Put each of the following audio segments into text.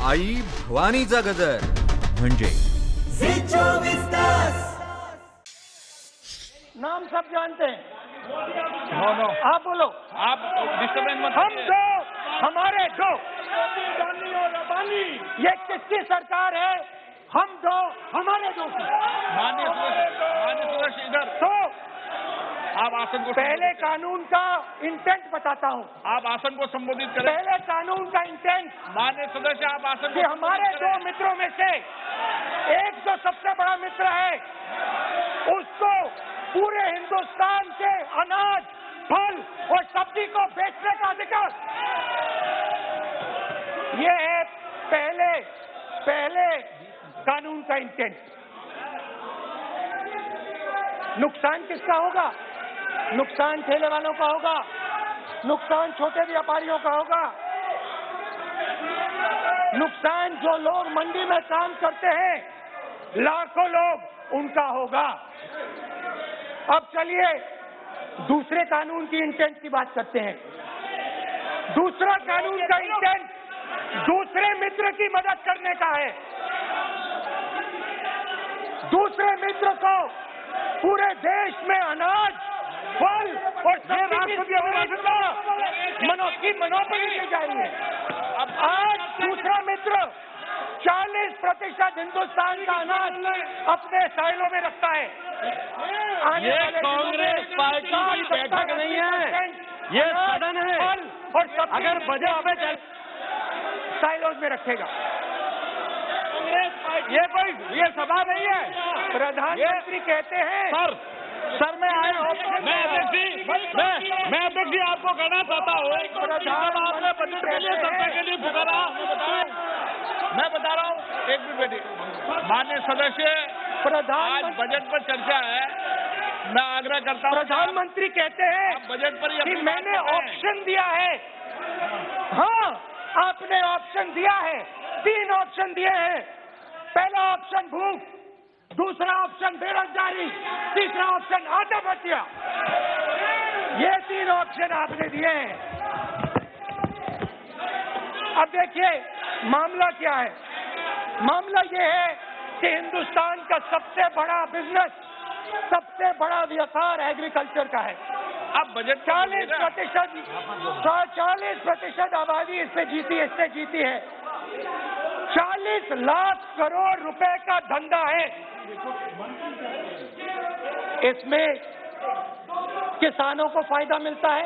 आई भवानीचा गजर म्हणजे नाम सब जानते हैं। नो आप बोलो। आप डिस्टर्बेंस मत हम दो हमारे दो ये किसकी सरकार है? हम दो हमारे दो की। माननीय सदस्य इधर तो आप आसन को पहले कानून का इंटेंट बताता हूँ। आप आसन को संबोधित करें। पहले कानून का इंटेंट माननीय सदस्य आप आसन कि को हमारे दो मित्रों में से एक जो सबसे बड़ा मित्र है उसको पूरे हिंदुस्तान के अनाज, फल और सब्जी को बेचने का अधिकार। ये है पहले कानून का इंटेंट। नुकसान किसका होगा? नुकसान ठेले वालों का होगा, नुकसान छोटे व्यापारियों का होगा, नुकसान जो लोग मंडी में काम करते हैं लाखों लोग उनका होगा। अब चलिए दूसरे कानून की इंटेंट की बात करते हैं। दूसरा कानून का इंटेंट दूसरे मित्र की मदद करने का है। दूसरे मित्र को पूरे देश में अनाज, फल और सब्जी की मनोबली दी जा रही है। अब आज दूसरा मित्र 40% हिंदुस्तान का अनाज अपने साइलों में रखता है। ये कांग्रेस पार्टी की बैठक नहीं है, ये सदन है। और अगर बजट में साइलों में रखेगा। ये सभा नहीं है। प्रधानमंत्री कहते हैं सर मैं आया हूँ। मैं अध्यक्ष जी आपको कहना चाहता हूँ, आपने बजट के लिए सत्ता के लिए पुकारा। मैं बता रहा हूँ, एक मिनट बैठिए। माननीय सदस्य आज बजट पर चर्चा है, मैं आग्रह करता हूँ। प्रधानमंत्री कहते हैं बजट पर कि मैंने ऑप्शन दिया है। हाँ, आपने ऑप्शन दिया है। 3 ऑप्शन दिए हैं। पहला ऑप्शन भूख, दूसरा ऑप्शन बेरोजगारी, तीसरा ऑप्शन आत्महत्या। ये 3 ऑप्शन आपने दिए हैं। अब देखिए मामला क्या है। मामला ये है कि हिंदुस्तान का सबसे बड़ा बिजनेस, सबसे बड़ा व्यापार एग्रीकल्चर का है। अब बजट 40% आबादी इससे जीती है। 40 लाख करोड़ रुपए का धंधा है। इसमें किसानों को फायदा मिलता है,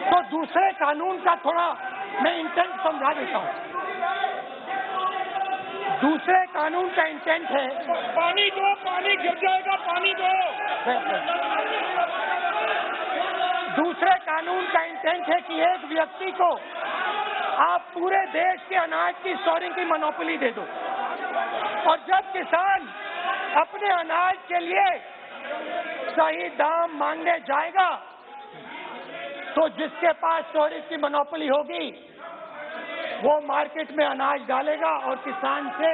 तो दूसरे कानून का थोड़ा मैं इंटेंट समझा देता हूं। दूसरे कानून का इंटेंट है पानी दो, पानी गिर जाएगा, पानी दो। दूसरे कानून का इंटेंट है कि एक व्यक्ति को आप पूरे देश के अनाज की स्टोरिंग की मोनोपोली दे दो, और जब किसान अपने अनाज के लिए सही दाम मांगने जाएगा तो जिसके पास स्टोरेज की मोनोपोली होगी वो मार्केट में अनाज डालेगा और किसान से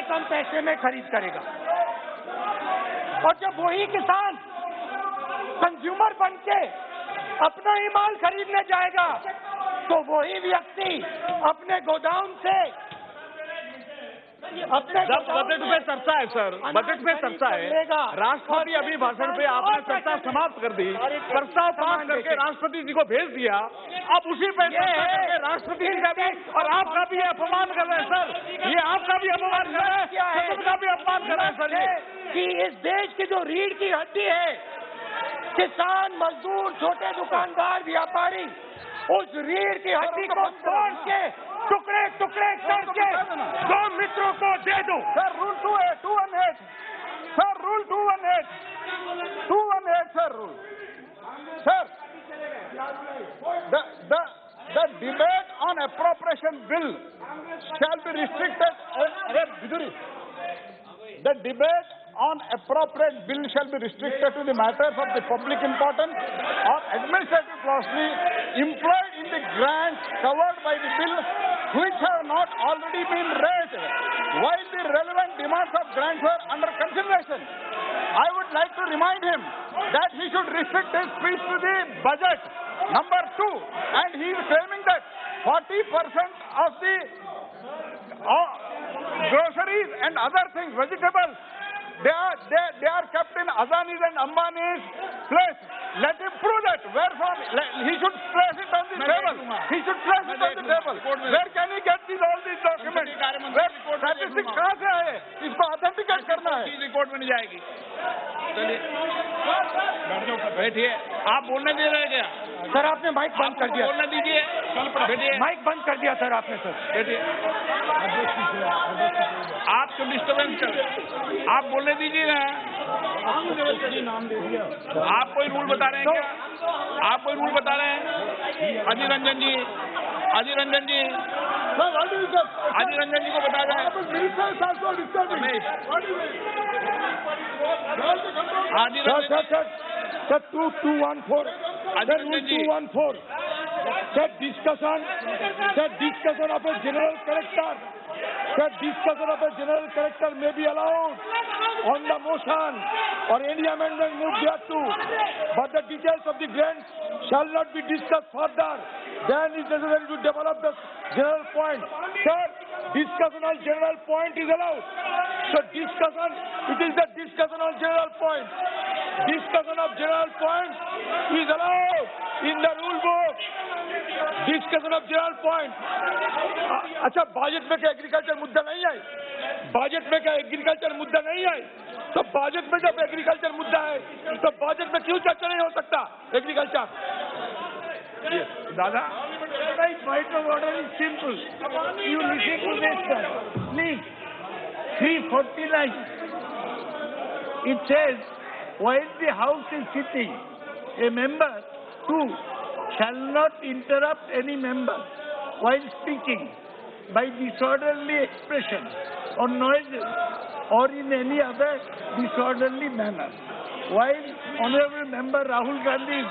कम पैसे में खरीद करेगा। और जब वही किसान कंज्यूमर बन के अपना ही माल खरीदने जाएगा तो वही व्यक्ति अपने गोदाम से जब बजट पे चर्चा है सर, बजट पे चर्चा है, राष्ट्रपति अभी भाषण पे आपने चर्चा समाप्त कर दी, प्रस्ताव पास करके राष्ट्रपति जी को भेज दिया। अब उसी पे चर्चा करके राष्ट्रपति जी का भी और आपका भी अपमान कर रहे हैं सर। ये आपका भी अपमान कर रहे हैं, सदन का भी अपमान कर रहे हैं सर। ये कि इस देश की जो रीढ़ की हड्डी है, किसान, मजदूर, छोटे दुकानदार, व्यापारी, उस रीढ़ की हड्डी को तोड़ के टुकड़े करके 2 मित्रों को दे दो। Sir rule 218 sir, rule 218 sir, rule sir, the debate on appropriation bill shall be restricted. The debate on appropriate bill shall be restricted to the matters of the public importance or administrative costly employed in the grants covered by the bill which have not already been raised while the relevant demands of grants were under consideration. would like to remind him that he should restrict his speech to the budget. Number 2, and he is claiming that 40% of the groceries and other things, vegetables, they are kept in Adani's and Ambani's place. Let him prove that. Where from? He should place it on the table. He should place it on the table. Where can he get all these documents? Where statistics कहाँ से आए? इसको authenticate करना है. Report में नहीं जाएगी. चलिए बैठिए. आप बोलने दे रहे क्या? सर आपने माइक बंद कर दिया. बोलने दीजिए. बैठिए. माइक बंद कर दिया सर आपने. सर बैठिए. आप तो डिस्टर्बेंस कर. आप बोलने दीजिए ना. आप कोई रूल बता रहे हैं क्या? आप कोई रूल बता रहे हैं? अधीर रंजन जी, अधीर रंजन जी, अधीर रंजन जी को बता दें. अधीर रंजन जी. Sir, 2214. Sir, rule 214. Sir, discussion of a general character. Sir, discussion of a general character may be allowed on the motion or any amendment moved thereto, but the details of the grants shall not be discussed further. Then it is necessary to develop the general point. Sir, discussion on general point is allowed. So discussion, it is the discussion on general point. Discussion of general point is allowed in the rule book. Discussion of general point. अच्छा budget में क्या agriculture मुद्दा नहीं है? Budget में क्या agriculture मुद्दा नहीं है? तो बजट में जब एग्रीकल्चर मुद्दा है तो बजट में क्यों चर्चा नहीं हो सकता एग्रीकल्चर? दादा, point of order is simple. You listen to this, sir. Please. 349. It says, while the House is sitting, a member, 2, shall not interrupt any member while speaking by disorderly expression or noises or in any other disorderly manner. While Honorable Member Rahul Gandhi is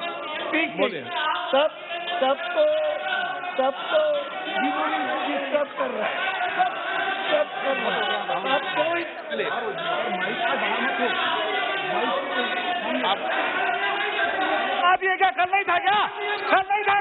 speaking, सबको disturb कर रहा है. आप ये क्या कर नहीं था क्या? कर नहीं था.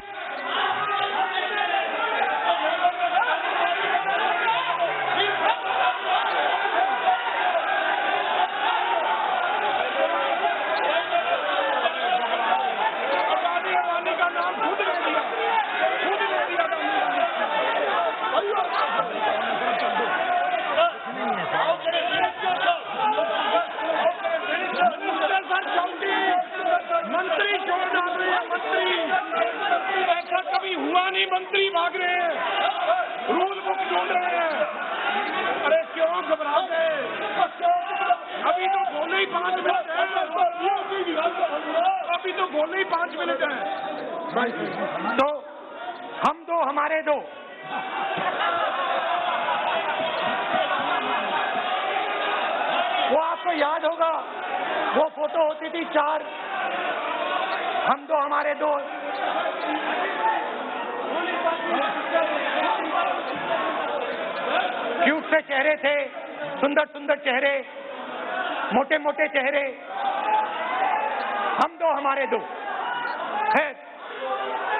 मंत्री क्यों डाल रहे हैं? मंत्री ऐसा कभी हुआ नहीं. मंत्री भाग रहे हैं, रूल बुक ढूंढ रहे हैं. अरे क्यों घबरा गए? अभी तो बोले ही 5 मिनट है. अभी तो बोले ही 5 मिनट है. तो हम दो हमारे दो. वो आपको याद होगा, वो फोटो होती थी 4, हम दो हमारे दो. क्यूट से चेहरे थे, सुंदर सुंदर चेहरे, मोटे मोटे चेहरे. हम दो हमारे दो. खैर,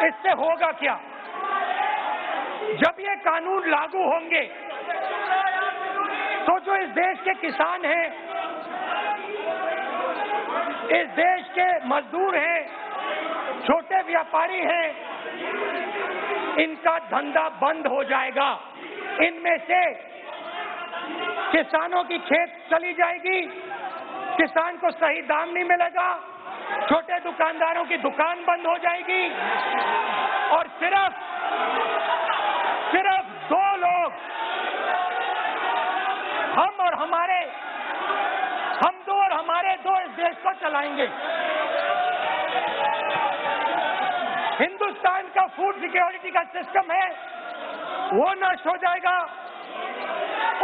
इससे होगा क्या? जब ये कानून लागू होंगे तो जो इस देश के किसान हैं, इस देश के मजदूर हैं, छोटे व्यापारी हैं, इनका धंधा बंद हो जाएगा. इनमें से किसानों की खेत चली जाएगी, किसान को सही दाम नहीं मिलेगा, छोटे दुकानदारों की दुकान बंद हो जाएगी और सिर्फ 2 लोग, हम दो और हमारे दो इस देश को चलाएंगे. हिंदुस्तान का फूड सिक्योरिटी का सिस्टम है वो नष्ट हो जाएगा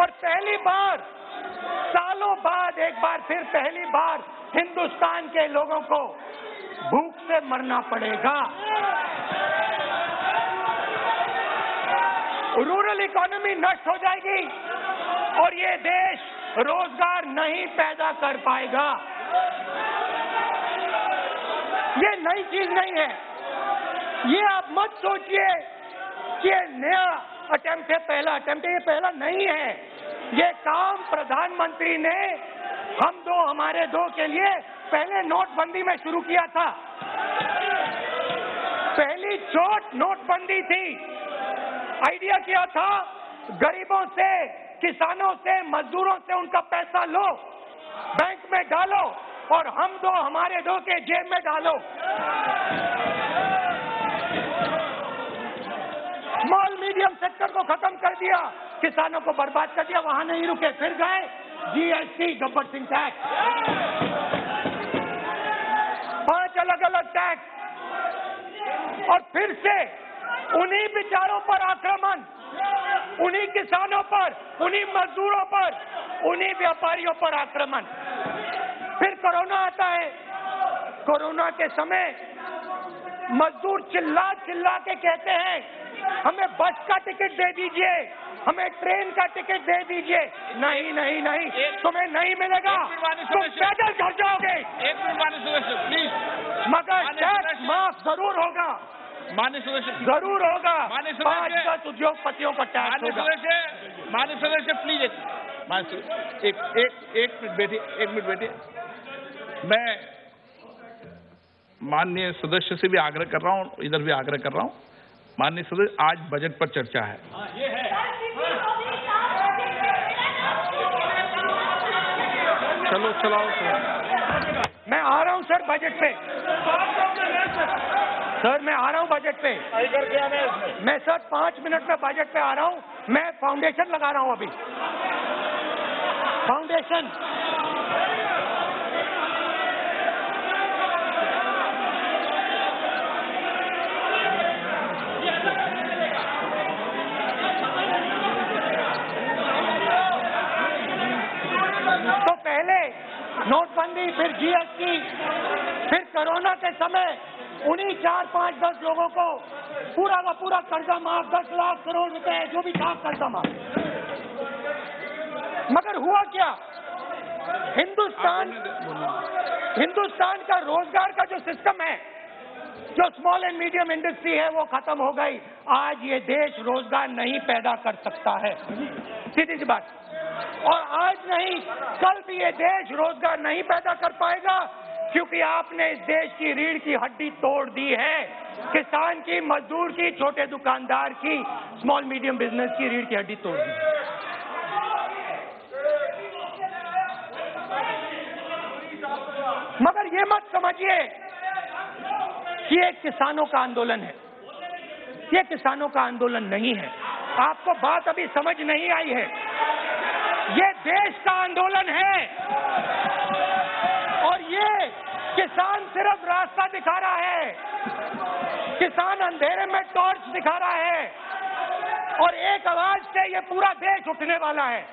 और पहली बार सालों बाद एक बार फिर पहली बार हिंदुस्तान के लोगों को भूख से मरना पड़ेगा. रूरल इकोनॉमी नष्ट हो जाएगी और ये देश रोजगार नहीं पैदा कर पाएगा. ये नई चीज नहीं है। ये आप मत सोचिए कि ये नया अटेम्प्ट है, पहला अटेम्प्ट है। ये पहला नहीं है। ये काम प्रधानमंत्री ने हम दो हमारे दो के लिए पहले नोटबंदी में शुरू किया था। पहली चोट नोटबंदी थी। आइडिया क्या था? गरीबों से, किसानों से, मजदूरों से उनका पैसा लो, बैंक में डालो और हम दो हमारे दो के जेब में डालो। स्मॉल मीडियम सेक्टर को खत्म कर दिया, किसानों को बर्बाद कर दिया। वहां नहीं रुके, फिर गए जीएसटी, गब्बर सिंह टैक्स, 5 अलग अलग टैक्स, और फिर से उन्हीं बेचारों पर आक्रमण, उन्हीं किसानों पर, उन्हीं मजदूरों पर, उन्हीं व्यापारियों पर आक्रमण। फिर कोरोना आता है। कोरोना के समय मजदूर चिल्ला चिल्ला के कहते हैं हमें बस का टिकट दे दीजिए, हमें ट्रेन का टिकट दे दीजिए। नहीं नहीं नहीं, तुम्हें नहीं मिलेगा, तुम पैदल घर जाओगे। एक मिनट माननीय सदस्य प्लीज। मगर टैक्स माफ जरूर होगा, माननीय सदस्य जरूर होगा। माननीय 5-10 उद्योगपतियों का टैक्स होगा। माननीय सदस्य प्लीज एक मिनट बैठिए, एक मिनट बैठिए। मैं माननीय सदस्य से भी आग्रह कर रहा हूं, इधर भी आग्रह कर रहा हूं। माननीय सदस्य, आज बजट पर चर्चा है। चलो चलाओ सर। मैं आ रहा हूं सर बजट पे। सर मैं आ रहा हूं बजट पे। मैं सर 5 मिनट में बजट पे आ रहा हूं। मैं फाउंडेशन लगा रहा हूं अभी, फाउंडेशन। तो पहले नोटबंदी, फिर जीएसटी, फिर कोरोना के समय उन्हीं 4, 5, 10 लोगों को पूरा का पूरा कर्जा माफ, 10 लाख करोड़ रुपए जो भी था कर्जा माफ। मगर हुआ क्या? हिंदुस्तान का रोजगार का जो सिस्टम है, जो स्मॉल एंड मीडियम इंडस्ट्री है, वो खत्म हो गई। आज ये देश रोजगार नहीं पैदा कर सकता है, सीधी सी बात। और आज नहीं, कल भी ये देश रोजगार नहीं पैदा कर पाएगा, क्योंकि आपने इस देश की रीढ़ की हड्डी तोड़ दी है। किसान की, मजदूर की, छोटे दुकानदार की, स्मॉल मीडियम बिजनेस की रीढ़ की हड्डी तोड़ दी। मगर ये मत समझिए कि ये किसानों का आंदोलन है। ये किसानों का आंदोलन नहीं है। आपको बात अभी समझ नहीं आई है। ये देश का आंदोलन है और ये किसान सिर्फ रास्ता दिखा रहा है। किसान अंधेरे में टॉर्च दिखा रहा है और एक आवाज से ये पूरा देश उठने वाला है।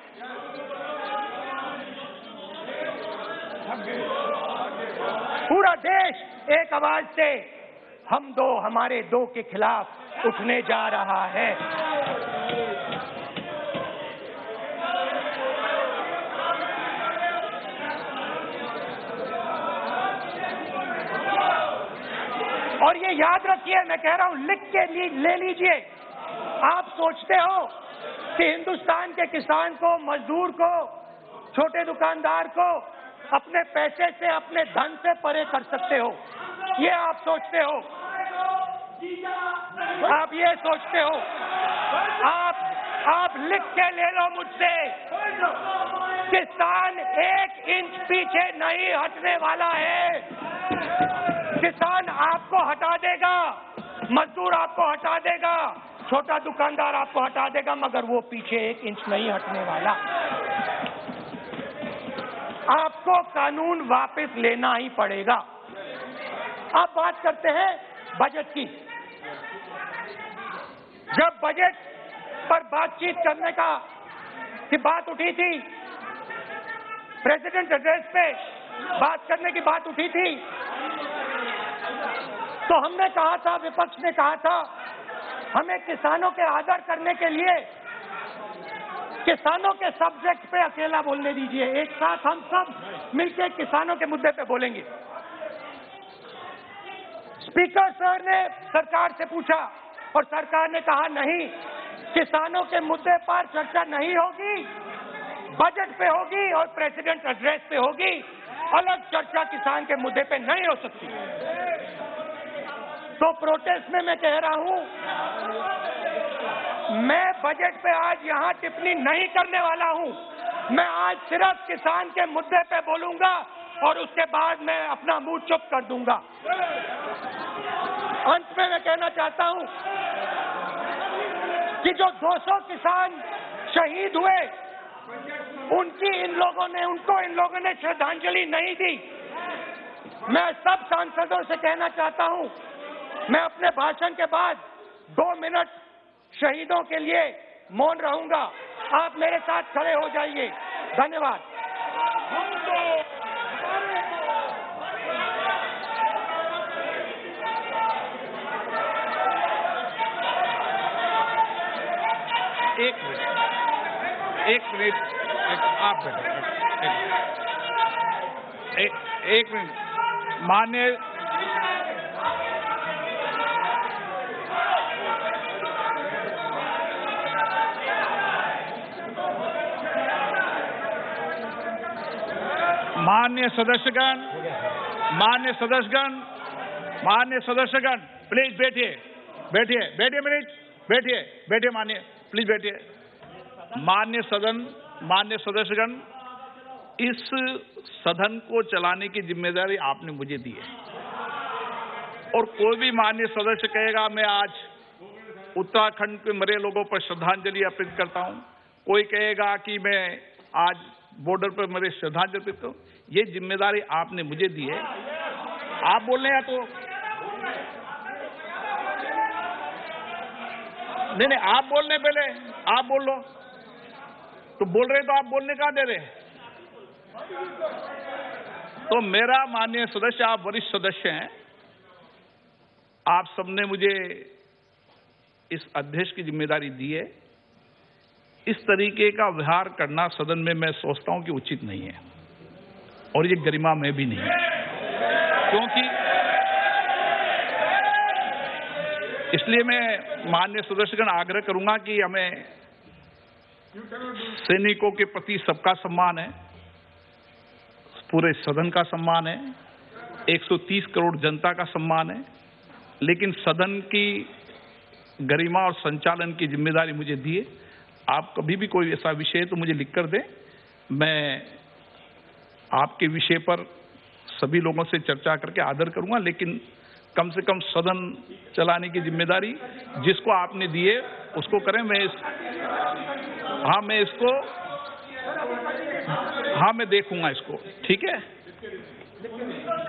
पूरा देश एक आवाज से हम दो हमारे दो के खिलाफ उठने जा रहा है। और ये याद रखिए, मैं कह रहा हूं, लिख के ले लीजिए। आप सोचते हो कि हिंदुस्तान के किसान को, मजदूर को, छोटे दुकानदार को अपने पैसे से, अपने धन से परे कर सकते हो, ये आप सोचते हो। आप ये सोचते हो। आप लिख के ले लो मुझसे, किसान 1 इंच पीछे नहीं हटने वाला है। किसान आपको हटा देगा, मजदूर आपको हटा देगा, छोटा दुकानदार आपको हटा देगा, मगर वो पीछे 1 इंच नहीं हटने वाला। आपको कानून वापस लेना ही पड़ेगा। अब बात करते हैं बजट की। जब बजट पर बातचीत करने की बात उठी थी, प्रेसिडेंट एड्रेस पे बात करने की बात उठी थी, तो हमने कहा था, विपक्ष ने कहा था, हमें किसानों के आदर करने के लिए किसानों के सब्जेक्ट पे अकेला बोलने दीजिए, एक साथ हम सब मिलकर किसानों के मुद्दे पे बोलेंगे। स्पीकर सर ने सरकार से पूछा और सरकार ने कहा नहीं, किसानों के मुद्दे पर चर्चा नहीं होगी, बजट पे होगी और प्रेसिडेंट एड्रेस पे होगी, अलग चर्चा किसान के मुद्दे पे नहीं हो सकती। तो प्रोटेस्ट में मैं कह रहा हूं, मैं बजट पे आज यहां टिप्पणी नहीं करने वाला हूं। मैं आज सिर्फ किसान के मुद्दे पे बोलूंगा और उसके बाद मैं अपना मुंह चुप कर दूंगा। अंत में मैं कहना चाहता हूं कि जो 200 किसान शहीद हुए, उनको इन लोगों ने श्रद्धांजलि नहीं दी। मैं सब सांसदों से कहना चाहता हूं, मैं अपने भाषण के बाद 2 मिनट शहीदों के लिए मौन रहूंगा। आप मेरे साथ खड़े हो जाइए। धन्यवाद। एक मिनट, आप एक मिनट। माननीय सदस्यगण, प्लीज बैठिए माननीय, प्लीज बैठिए। माननीय सदस्यगण, इस सदन को चलाने की जिम्मेदारी आपने मुझे दी है और कोई भी माननीय सदस्य कहेगा मैं आज उत्तराखंड के मरे लोगों पर श्रद्धांजलि अर्पित करता हूं, कोई कहेगा कि मैं आज बॉर्डर पर मरे श्रद्धांजलि अर्पित करूं, ये जिम्मेदारी आपने मुझे दी है। आप बोल रहे हैं तो नहीं, आप बोलने पहले आप बोल लो, तो बोल रहे तो आप बोलने कहाँ दे रहे। तो मेरा माननीय सदस्य, आप वरिष्ठ सदस्य हैं, आप सबने मुझे इस अध्यक्ष की जिम्मेदारी दी है। इस तरीके का व्यवहार करना सदन में मैं सोचता हूं कि उचित नहीं है और ये गरिमा में भी नहीं है, क्योंकि इसलिए मैं माननीय सदस्यगण आग्रह करूंगा कि हमें सैनिकों के प्रति सबका सम्मान है, पूरे सदन का सम्मान है, 130 करोड़ जनता का सम्मान है, लेकिन सदन की गरिमा और संचालन की जिम्मेदारी मुझे दी है। आप कभी भी कोई ऐसा विषय तो मुझे लिख कर दें, मैं आपके विषय पर सभी लोगों से चर्चा करके आदर करूंगा, लेकिन कम से कम सदन चलाने की जिम्मेदारी जिसको आपने दी है उसको करें। मैं देखूंगा इसको, ठीक है।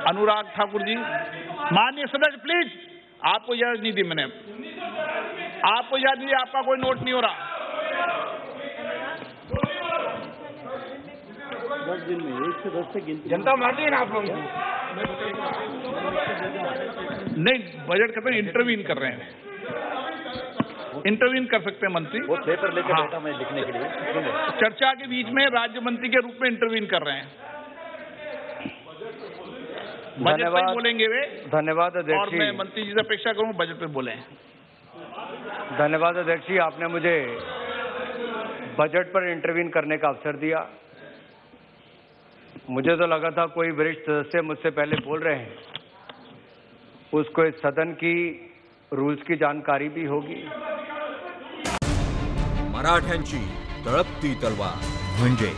अनुराग ठाकुर जी, माननीय सदस्य प्लीज, आपको इजाजत नहीं दी मैंने, आपको इजाजत नहीं दी, आपका कोई नोट नहीं हो रहा। जनता मारती है ना आप लोग। नहीं, बजट खत्म, इंटरवीन कर रहे हैं, इंटरवीन कर सकते हैं मंत्री। वो पेपर लेके बैठा मैं लिखने के लिए, चर्चा के बीच में राज्य मंत्री के रूप में इंटरवीन कर रहे हैं। बजट पर बोलेंगे वे। धन्यवाद अध्यक्ष और मैं मंत्री जी से अपेक्षा करूं बजट पे बोले। धन्यवाद अध्यक्ष जी, आपने मुझे बजट पर इंटरवीन करने का अवसर दिया। मुझे तो लगा था कोई वरिष्ठ सदस्य मुझसे पहले बोल रहे हैं, उसको इस सदन की रूल्स की जानकारी भी होगी। मराठ्यांची तळपती तलवार म्हणजे